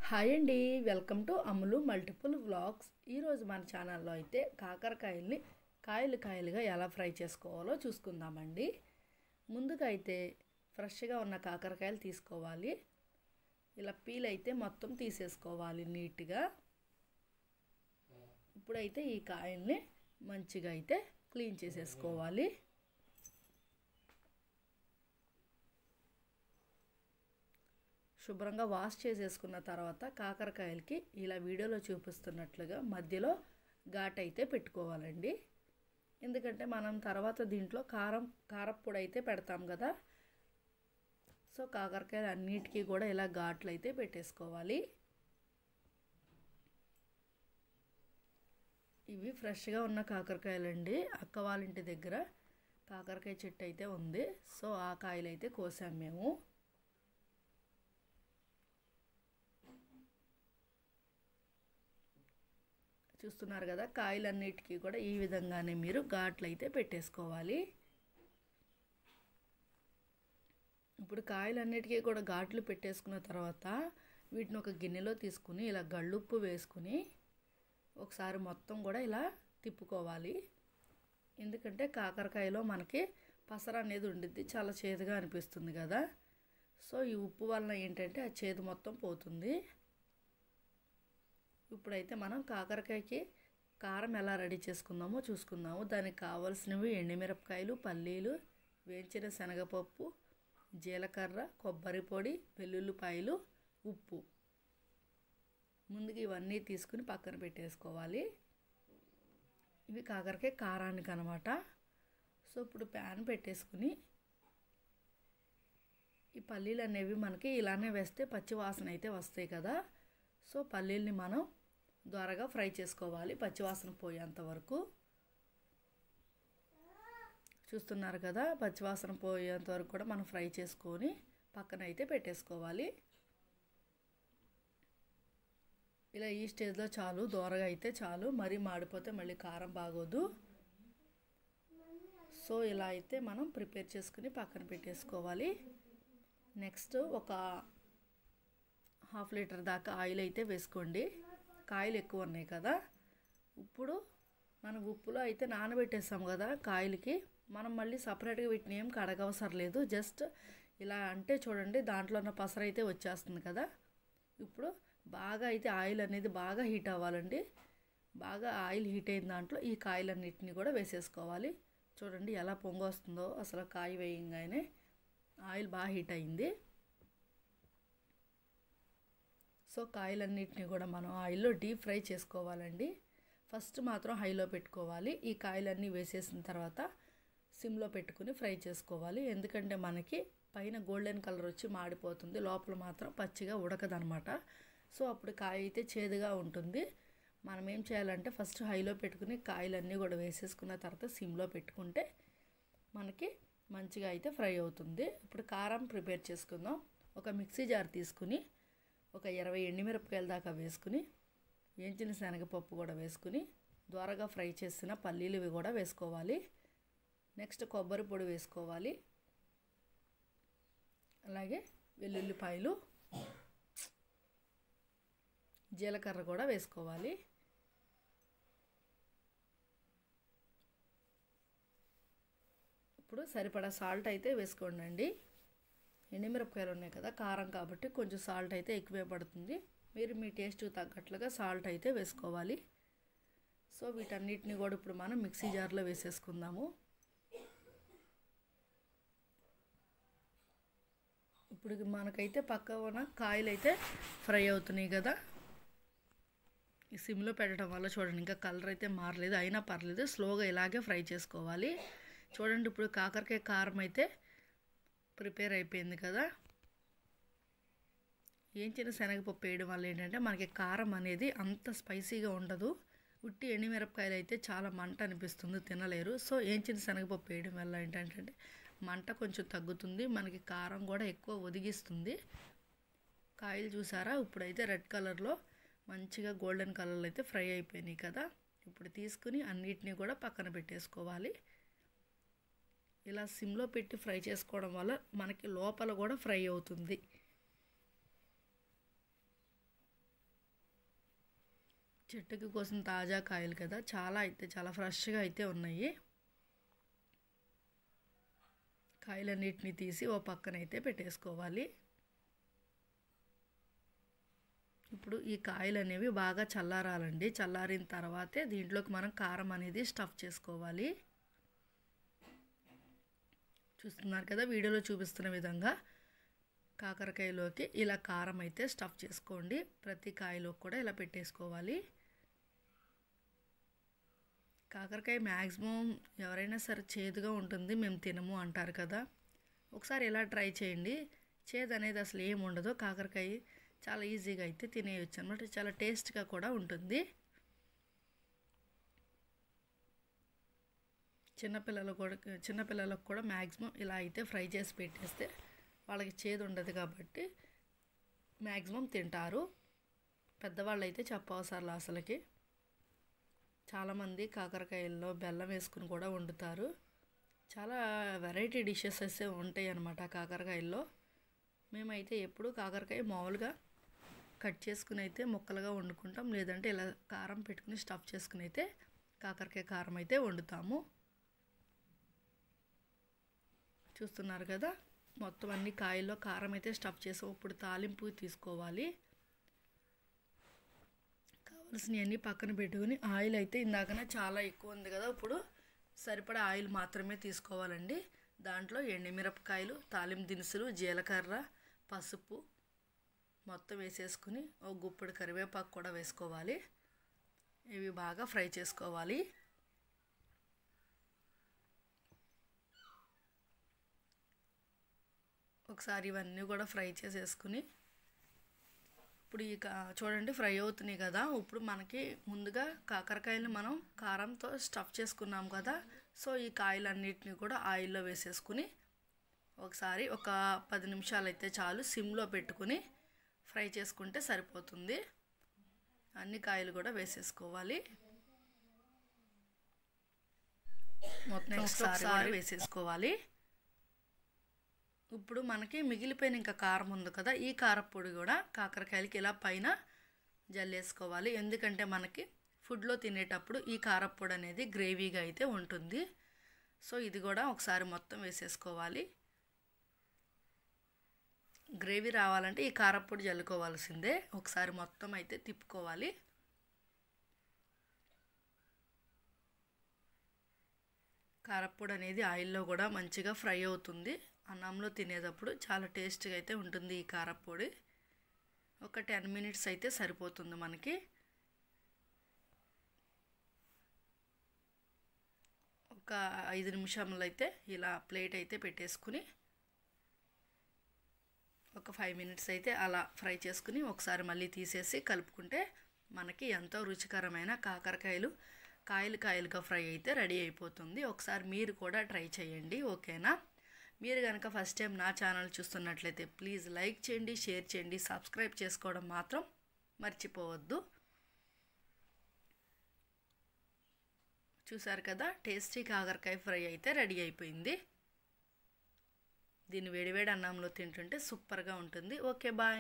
Hi అండి, welcome to Ammulu multiple vlogs. ఈరోజు మన ఛానల్లో అయితే కాకరకాయల్ని కాయలుగా ఎలా ఫ్రై చేసుకోవాలో చూసుకుందామండి. ముందుగా అయితే ఫ్రెష్గా ఉన్న కాకరకాయలు తీసుకోవాలి. ఇలా పీల్ అయితే మొత్తం తీసేసుకోవాలి నీట్గా. ఇప్పుడైతే ఈ కాయల్ని మంచిగా అయితే క్లీన్ చేసేసుకోవాలి. శుభ్రంగా వాష్ చేసేసుకున్న తర్వాత కాకరకాయలకి ఇలా వీడియోలో చూపిస్తున్నట్లుగా మధ్యలో ఘాట్ అయితే పెట్టుకోవాలండి. ఎందుకంటే మనం తర్వాత దీంట్లో కారప్పొడి అయితే పెడతాం కదా. సో కాకరకాయలు అన్నిటికీ కూడా ఇలా ఘాట్లు అయితే పెట్టేసుకోవాలి. ఇవి ఫ్రెష్గా ఉన్న కాకరకాయలండి. అక్క వాళ్ళ ఇంటి దగ్గర కాకరకాయ చెట్టు అయితే ఉంది. సో ఆ కాయలు అయితే కోసాం మేము. చూస్తున్నారు కదా, కాయలన్నిటికీ కూడా ఈ విధంగానే మీరు ఘాట్లు అయితే పెట్టేసుకోవాలి. ఇప్పుడు కాయలన్నిటికీ కూడా ఘాట్లు పెట్టేసుకున్న తర్వాత వీటిని ఒక గిన్నెలో తీసుకుని ఇలా గళ్ళుప్పు వేసుకుని ఒకసారి మొత్తం కూడా ఇలా తిప్పుకోవాలి. ఎందుకంటే కాకరకాయలో మనకి పసర అనేది ఉండిద్ది, చాలా చేదుగా అనిపిస్తుంది కదా. సో ఈ ఉప్పు వలన ఏంటంటే ఆ చేదు మొత్తం పోతుంది. ఇప్పుడైతే మనం కాకరకాయకి కారం ఎలా రెడీ చేసుకుందామో చూసుకుందాము. దానికి కావాల్సినవి ఎండుమిరపకాయలు, పల్లీలు, వేయించిన శనగపప్పు, జీలకర్ర, కొబ్బరి పొడి, వెల్లుల్లిపాయలు, ఉప్పు. ముందుగా ఇవన్నీ తీసుకుని పక్కన పెట్టేసుకోవాలి. ఇవి కాకరకాయ కారానికి అనమాట. సో ఇప్పుడు ప్యాన్ పెట్టేసుకుని ఈ పల్లీలు అనేవి మనకి ఇలానే వేస్తే పచ్చి వాసన అయితే వస్తాయి కదా. సో పల్లీల్ని మనం ద్వారగా ఫ్రై చేసుకోవాలి పచ్చివాసన పోయేంత వరకు. చూస్తున్నారు కదా, పచ్చివాసన పోయేంత వరకు కూడా మనం ఫ్రై చేసుకొని పక్కన అయితే పెట్టేసుకోవాలి. ఇలా ఈ స్టేజ్లో చాలు, దోరగా అయితే చాలు. మరీ మాడిపోతే మళ్ళీ కారం బాగోదు. సో ఇలా అయితే మనం ప్రిపేర్ చేసుకుని పక్కన పెట్టేసుకోవాలి. నెక్స్ట్ ఒక ½ లీటర్ దాకా ఆయిల్ అయితే వేసుకోండి. కాయలు ఎక్కువ ఉన్నాయి కదా. ఇప్పుడు మనం ఉప్పులో అయితే నానబెట్టేస్తాం కదా కాయలకి, మనం మళ్ళీ సపరేట్గా వీటిని ఏం కడగవసరం లేదు. జస్ట్ ఇలా అంటే చూడండి, దాంట్లో ఉన్న పసర అయితే వచ్చేస్తుంది కదా. ఇప్పుడు బాగా అయితే ఆయిల్ అనేది బాగా హీట్ అవ్వాలండి. బాగా ఆయిల్ హీట్ అయిన దాంట్లో ఈ కాయలన్నిటిని కూడా వేసేసుకోవాలి. చూడండి ఎలా పొంగు వస్తుందో, అసలు కాయ వేయంగానే ఆయిల్ బాగా హీట్ అయింది. సో కాయలన్నిటిని కూడా మనం ఆయిల్లో డీప్ ఫ్రై చేసుకోవాలండి. ఫస్ట్ మాత్రం హైలో పెట్టుకోవాలి. ఈ కాయలన్నీ వేసేసిన తర్వాత సిమ్లో పెట్టుకుని ఫ్రై చేసుకోవాలి. ఎందుకంటే మనకి పైన గోల్డెన్ కలర్ వచ్చి మాడిపోతుంది, లోపల మాత్రం పచ్చిగా ఉడకదనమాట. సో అప్పుడు కాయ అయితే చేదుగా ఉంటుంది. మనం ఏం చేయాలంటే ఫస్ట్ హైలో పెట్టుకుని కాయలన్నీ కూడా వేసేసుకున్న తర్వాత సిమ్లో పెట్టుకుంటే మనకి మంచిగా అయితే ఫ్రై అవుతుంది. ఇప్పుడు కారం ప్రిపేర్ చేసుకుందాం. ఒక మిక్సీ జార్ తీసుకుని ఒక 20 ఎండుమిరపకాయల దాకా వేసుకుని, వేయించిన శనగపప్పు కూడా వేసుకుని, ద్వారగా ఫ్రై చేసిన పల్లీలు కూడా వేసుకోవాలి. నెక్స్ట్ కొబ్బరి పొడి వేసుకోవాలి. అలాగే వెల్లుల్లిపాయలు, జీలకర్ర కూడా వేసుకోవాలి. ఇప్పుడు సరిపడా సాల్ట్ అయితే వేసుకోండి. ఎండుమిరపకాయలు ఉన్నాయి కదా, కారం కాబట్టి కొంచెం సాల్ట్ అయితే ఎక్కువే పడుతుంది. మీరు మీ టేస్ట్ తగ్గట్లుగా సాల్ట్ అయితే వేసుకోవాలి. సో వీటన్నిటిని కూడా ఇప్పుడు మనం మిక్సీ జార్లో వేసేసుకుందాము. ఇప్పుడు మనకైతే పక్కన కాయలు అయితే ఫ్రై అవుతున్నాయి కదా. ఈ సిమ్లో పెట్టడం వల్ల చూడండి ఇంకా కలర్ అయితే మారలేదు, అయినా పర్లేదు, స్లోగా ఇలాగే ఫ్రై చేసుకోవాలి. చూడండి ఇప్పుడు కాకరకాయ కారం అయితే ప్రిపేర్ అయిపోయింది కదా. వేయించిన శనగపప్పు వేయడం వల్ల ఏంటంటే మనకి కారం అనేది అంత స్పైసీగా ఉండదు. ఉట్టి ఎండుమిరపకాయలు అయితే చాలా మంట అనిపిస్తుంది, తినలేరు. సో వేయించిన శనగపప్పు వేయడం వల్ల ఏంటంటే మంట కొంచెం తగ్గుతుంది, మనకి కారం కూడా ఎక్కువ ఒదిగిస్తుంది. కాయలు చూసారా, ఇప్పుడైతే రెడ్ కలర్లో మంచిగా గోల్డెన్ కలర్లో అయితే ఫ్రై అయిపోయినాయి కదా. ఇప్పుడు తీసుకుని అన్నిటినీ కూడా పక్కన పెట్టేసుకోవాలి. ఇలా సిమ్లో పెట్టి ఫ్రై చేసుకోవడం వల్ల మనకి లోపల కూడా ఫ్రై అవుతుంది. చెట్టుకి కోసం తాజా కాయలు కదా, చాలా ఫ్రెష్గా అయితే ఉన్నాయి. కాయలన్నిటిని తీసి ఓ పక్కనైతే పెట్టేసుకోవాలి. ఇప్పుడు ఈ కాయలు అనేవి బాగా చల్లారాలండి. చల్లారిన తర్వాతే దీంట్లోకి మనం కారం అనేది స్టఫ్ చేసుకోవాలి. చూస్తున్నారు కదా, వీడియోలో చూపిస్తున్న విధంగా కాకరకాయలోకి ఇలా కారం అయితే స్టఫ్ చేసుకోండి. ప్రతి కాయలో కూడా ఇలా పెట్టేసుకోవాలి. కాకరకాయ మ్యాక్సిమం ఎవరైనా సరే చేదుగా ఉంటుంది, మేము తినము అంటారు కదా. ఒకసారి ఇలా ట్రై చేయండి. చేదు అనేది అసలు ఏమి ఉండదు. కాకరకాయ చాలా ఈజీగా అయితే తినేయచ్చు అనమాట. చాలా టేస్ట్గా కూడా ఉంటుంది. చిన్నపిల్లలకు కూడా మ్యాక్సిమం ఇలా అయితే ఫ్రై చేసి పెట్టేస్తే వాళ్ళకి చేదు ఉండదు కాబట్టి మ్యాక్సిమం తింటారు. పెద్దవాళ్ళు అయితే చెప్పవసరం అసలుకి. చాలామంది కాకరకాయల్లో బెల్లం వేసుకుని కూడా వండుతారు. చాలా వెరైటీ డిషెస్ అయితే ఉంటాయి అన్నమాట కాకరకాయల్లో. మేమైతే ఎప్పుడు కాకరకాయ మామూలుగా కట్ చేసుకుని అయితే ముక్కలుగా వండుకుంటాం, లేదంటే ఇలా కారం పెట్టుకుని స్టఫ్ చేసుకుని అయితే కాకరకాయ కారం అయితే వండుతాము. చూస్తున్నారు కదా, మొత్తం అన్ని కాయల్లో కారం అయితే స్టఫ్ చేసాం. ఇప్పుడు తాలింపు తీసుకోవాలి. కావాల్సినవన్నీ పక్కన పెట్టుకుని ఆయిల్ అయితే ఇందాకనే చాలా ఎక్కువ ఉంది కదా, ఇప్పుడు సరిపడా ఆయిల్ మాత్రమే తీసుకోవాలండి. దాంట్లో ఎండుమిరపకాయలు, తాలింపు దినుసులు, జీలకర్ర, పసుపు మొత్తం వేసేసుకుని ఒక గుప్పెడు కరివేపాకు కూడా వేసుకోవాలి. ఇవి బాగా ఫ్రై చేసుకోవాలి. ఒకసారి ఇవన్నీ కూడా ఫ్రై చేసేసుకుని ఇప్పుడు చూడండి ఫ్రై అవుతున్నాయి కదా. ఇప్పుడు మనకి ముందుగా కాకరకాయలు మనం కారంతో స్టఫ్ చేసుకున్నాం కదా, సో ఈ కాయలన్నిటిని కూడా ఆయిల్లో వేసేసుకుని ఒకసారి ఒక 10 నిమిషాలు అయితే చాలు సిమ్లో పెట్టుకుని ఫ్రై చేసుకుంటే సరిపోతుంది. అన్ని కాయలు కూడా వేసేసుకోవాలి. మొత్తం ఒకసారి వేసేసుకోవాలి. ఇప్పుడు మనకి మిగిలిపోయిన ఇంకా కారం ఉంది కదా, ఈ కారపొడి కూడా కాకరకాయలకి ఇలా పైన జల్లేసుకోవాలి. ఎందుకంటే మనకి ఫుడ్లో తినేటప్పుడు ఈ కారపొడి అనేది గ్రేవీగా అయితే ఉంటుంది. సో ఇది కూడా ఒకసారి మొత్తం వేసేసుకోవాలి. గ్రేవీ రావాలంటే ఈ కారపొడి జల్లుకోవాల్సిందే. ఒకసారి మొత్తం అయితే తిప్పుకోవాలి. కారపొడి అనేది ఆయిల్లో కూడా మంచిగా ఫ్రై అవుతుంది. అన్నంలో తినేటప్పుడు చాలా టేస్ట్గా అయితే ఉంటుంది ఈ కారపొడి. ఒక 10 మినిట్స్ అయితే సరిపోతుంది మనకి. ఒక 5 నిమిషాలు అయితే ఇలా ప్లేట్ అయితే పెట్టేసుకుని ఒక 5 మినిట్స్ అయితే అలా ఫ్రై చేసుకుని ఒకసారి మళ్ళీ తీసేసి కలుపుకుంటే మనకి ఎంతో రుచికరమైన కాయలుగా ఫ్రై అయితే రెడీ అయిపోతుంది. ఒకసారి మీరు కూడా ట్రై చేయండి, ఓకేనా? మీరు కనుక ఫస్ట్ టైం నా ఛానల్ చూస్తున్నట్లయితే ప్లీజ్ లైక్ చేయండి, షేర్ చేయండి, సబ్స్క్రైబ్ చేసుకోవడం మాత్రం మర్చిపోవద్దు. చూసారు కదా, టేస్టీ కాకరకాయ ఫ్రై అయితే రెడీ అయిపోయింది. దీన్ని వేడివేడి అన్నంలో తింటుంటే సూపర్గా ఉంటుంది. Okay, bye.